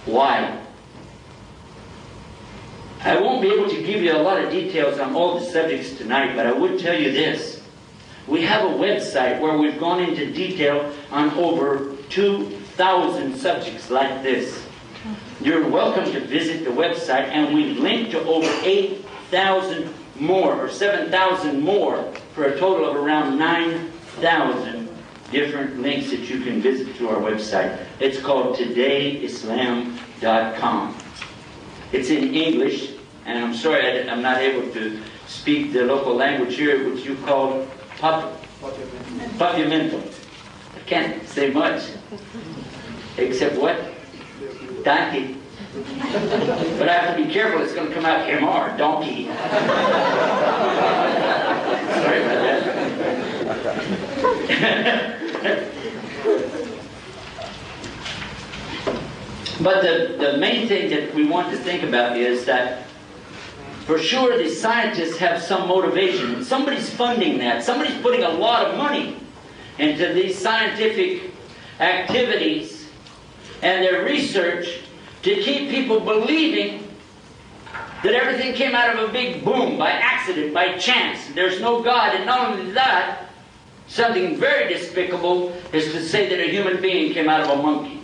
Why? I won't be able to give you a lot of details on all the subjects tonight, but I would tell you this. We have a website where we've gone into detail on over 2,000 subjects like this. You're welcome to visit the website, and we've linked to over 8,000 more, or 7,000 more, for a total of around 9,000 different links that you can visit to our website. It's called todayislam.com. It's in English, and I'm sorry I'm not able to speak the local language here, which you call papiamento. I can't say much, except what? Donkey. But I have to be careful, it's going to come out MR, donkey. Sorry about that. But the main thing that we want to think about is that for sure the scientists have some motivation. Somebody's funding that. Somebody's putting a lot of money into these scientific activities and their research to keep people believing that everything came out of a big boom, by accident, by chance. There's no God. And not only that, something very despicable is to say that a human being came out of a monkey.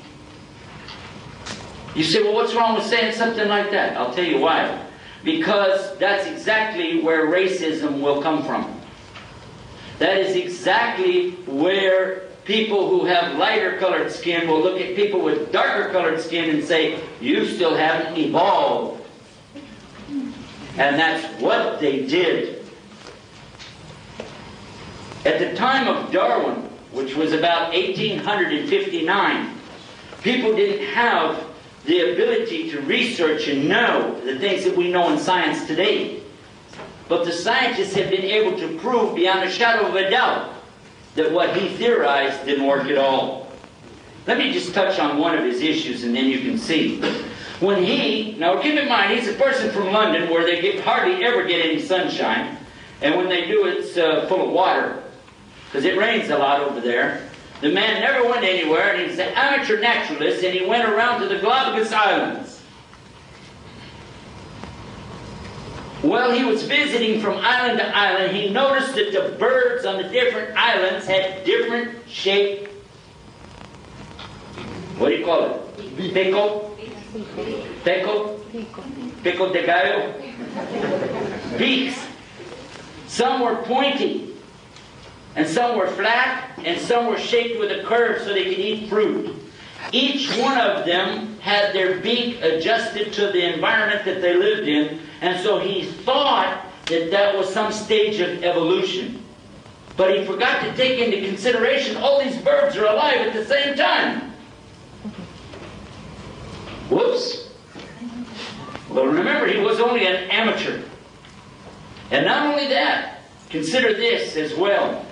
You say, well, what's wrong with saying something like that? I'll tell you why. Because that's exactly where racism will come from. That is exactly where people who have lighter colored skin will look at people with darker colored skin and say, you still haven't evolved. And that's what they did. At the time of Darwin, which was about 1859, people didn't have the ability to research and know the things that we know in science today. But the scientists have been able to prove beyond a shadow of a doubt that what he theorized didn't work at all. Let me just touch on one of his issues and then you can see. When now keep in mind, he's a person from London where they hardly ever get any sunshine. And when they do, it's full of water, because it rains a lot over there. The man never went anywhere, and he's an amateur naturalist, and he went around to the Galapagos Islands. While he was visiting from island to island, he noticed that the birds on the different islands had different shaped, what do you call it? Pico? Pico de gallo? Beaks. Some were pointy, and some were flat, and some were shaped with a curve so they could eat fruit. Each one of them had their beak adjusted to the environment that they lived in, and so he thought that that was some stage of evolution. But he forgot to take into consideration all these birds are alive at the same time. Whoops. Well, remember, he was only an amateur. And not only that, consider this as well.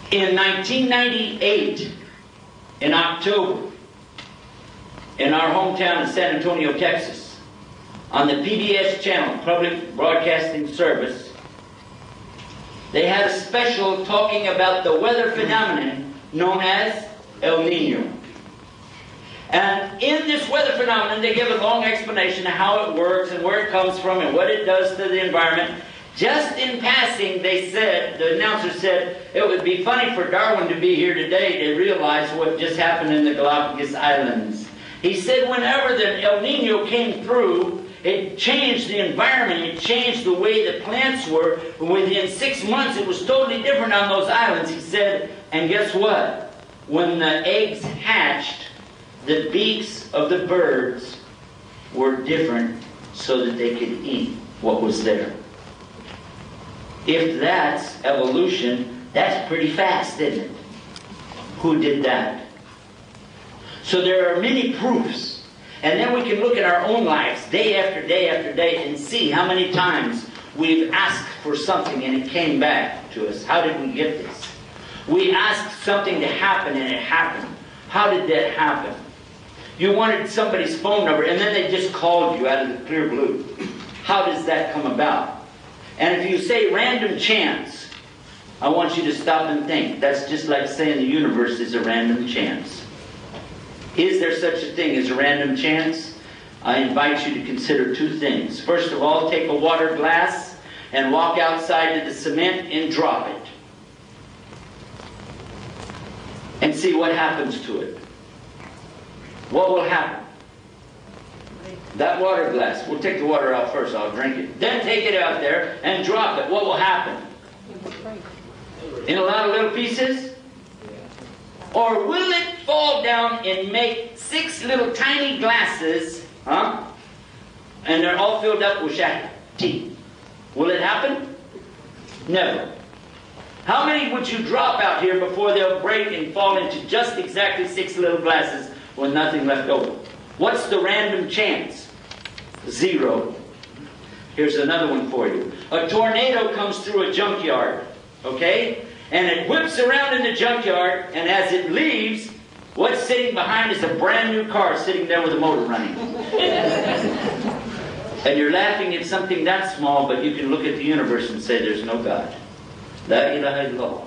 In 1998, in October, in our hometown of San Antonio, Texas, on the PBS channel, Public Broadcasting Service, they had a special talking about the weather phenomenon known as El Nino. And in this weather phenomenon, they give a long explanation of how it works and where it comes from and what it does to the environment. Just in passing, they said, the announcer said, it would be funny for Darwin to be here today to realize what just happened in the Galapagos Islands. He said whenever the El Nino came through, it changed the environment, it changed the way the plants were. Within 6 months, it was totally different on those islands. He said, and guess what? When the eggs hatched, the beaks of the birds were different so that they could eat what was there. If that's evolution, that's pretty fast, isn't it? Who did that? So there are many proofs. And then we can look at our own lives day after day after day and see how many times we've asked for something and it came back to us. How did we get this? We asked something to happen and it happened. How did that happen? You wanted somebody's phone number and then they just called you out of the clear blue. How does that come about? And if you say random chance, I want you to stop and think. That's just like saying the universe is a random chance. Is there such a thing as a random chance? I invite you to consider two things. First of all, take a water glass and walk outside to the cement and drop it. And see what happens to it. What will happen? That water glass, we'll take the water out first, I'll drink it. Then take it out there and drop it. What will happen? In a lot of little pieces? Or will it fall down and make 6 little tiny glasses, and they're all filled up with tea? Will it happen? Never. How many would you drop out here before they'll break and fall into just exactly 6 little glasses with nothing left over? What's the random chance? 0. Here's another one for you. A tornado comes through a junkyard, okay? And it whips around in the junkyard, and as it leaves, what's sitting behind is a brand new car sitting there with a motor running. And you're laughing at something that small, but you can look at the universe and say there's no God. La ilaha illallah.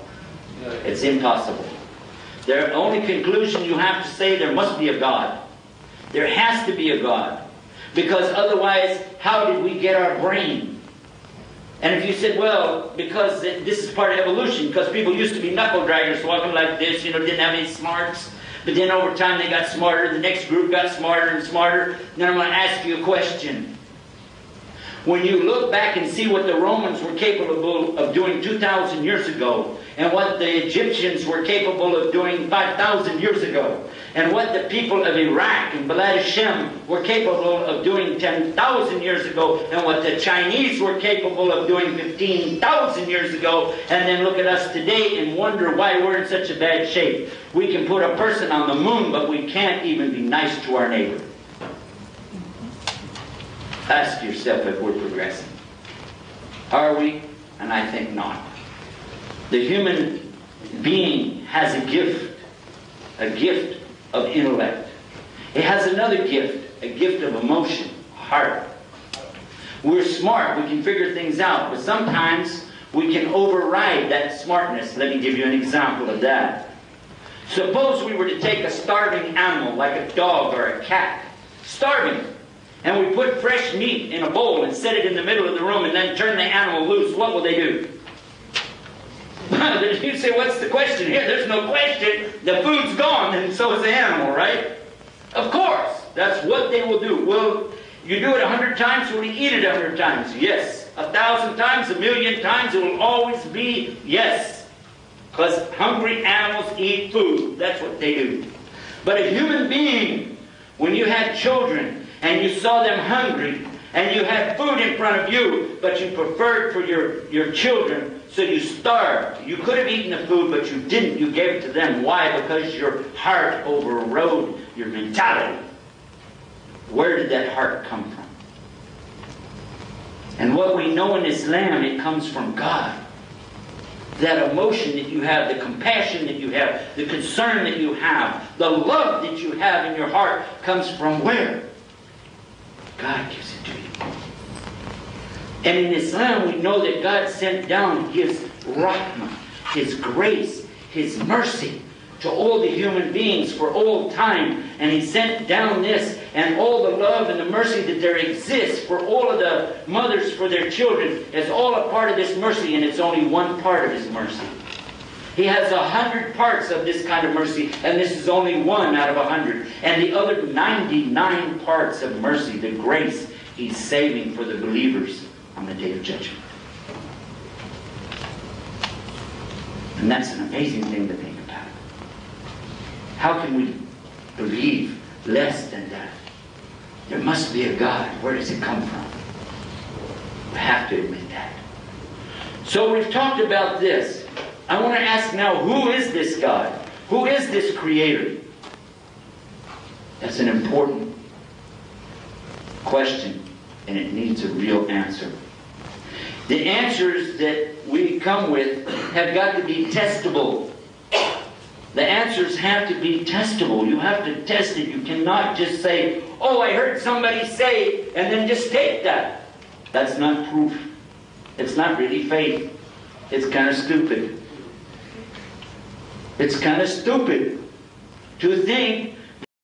It's impossible. The only conclusion you have to say, there must be a God. There has to be a God. Because otherwise, how did we get our brain? And if you said, well, because this is part of evolution, because people used to be knuckle draggers walking like this, didn't have any smarts. But then over time they got smarter, the next group got smarter and smarter. Now I'm going to ask you a question. When you look back and see what the Romans were capable of doing 2,000 years ago, and what the Egyptians were capable of doing 5,000 years ago, and what the people of Iraq and Balad Hashem were capable of doing 10,000 years ago, and what the Chinese were capable of doing 15,000 years ago, and then look at us today and wonder why we're in such a bad shape. We can put a person on the moon, but we can't even be nice to our neighbor. Ask yourself if we're progressing. Are we? And I think not. The human being has a gift of intellect. It has another gift, a gift of emotion, heart. We're smart, we can figure things out, but sometimes we can override that smartness. Let me give you an example of that. Suppose we were to take a starving animal, like a dog or a cat, starving, and we put fresh meat in a bowl and set it in the middle of the room and then turn the animal loose. What will they do? You say, what's the question here? There's no question. The food's gone and so is the animal, right? Of course. That's what they will do. Will you do it 100 times? Will you eat it 100 times? Yes. 1,000 times, 1,000,000 times, it will always be yes. Because hungry animals eat food. That's what they do. But a human being, when you had children and you saw them hungry and you had food in front of you, but you preferred for your children, so you starved. You could have eaten the food, but you didn't. You gave it to them. Why? Because your heart overrode your mentality. Where did that heart come from? And what we know in Islam, it comes from God. That emotion that you have, the compassion that you have, the concern that you have, the love that you have in your heart comes from where? God gives it to you. And in Islam, we know that God sent down His rahmah, His grace, His mercy to all the human beings for all time. And He sent down this and all the love and the mercy that there exists for all of the mothers for their children is all a part of this mercy, and it's only one part of His mercy. He has 100 parts of this kind of mercy, and this is only one out of 100. And the other 99 parts of mercy, the grace, He's saving for the believers on the Day of Judgment. And that's an amazing thing to think about. How can we believe less than that? There must be a God. Where does it come from? We have to admit that. So we've talked about this. I want to ask now, who is this God? Who is this Creator? That's an important question, and it needs a real answer. The answers that we come with have got to be testable. The answers have to be testable. You have to test it. You cannot just say, oh, I heard somebody say, and then just take that. That's not proof. It's not really faith. It's kind of stupid. It's kind of stupid to think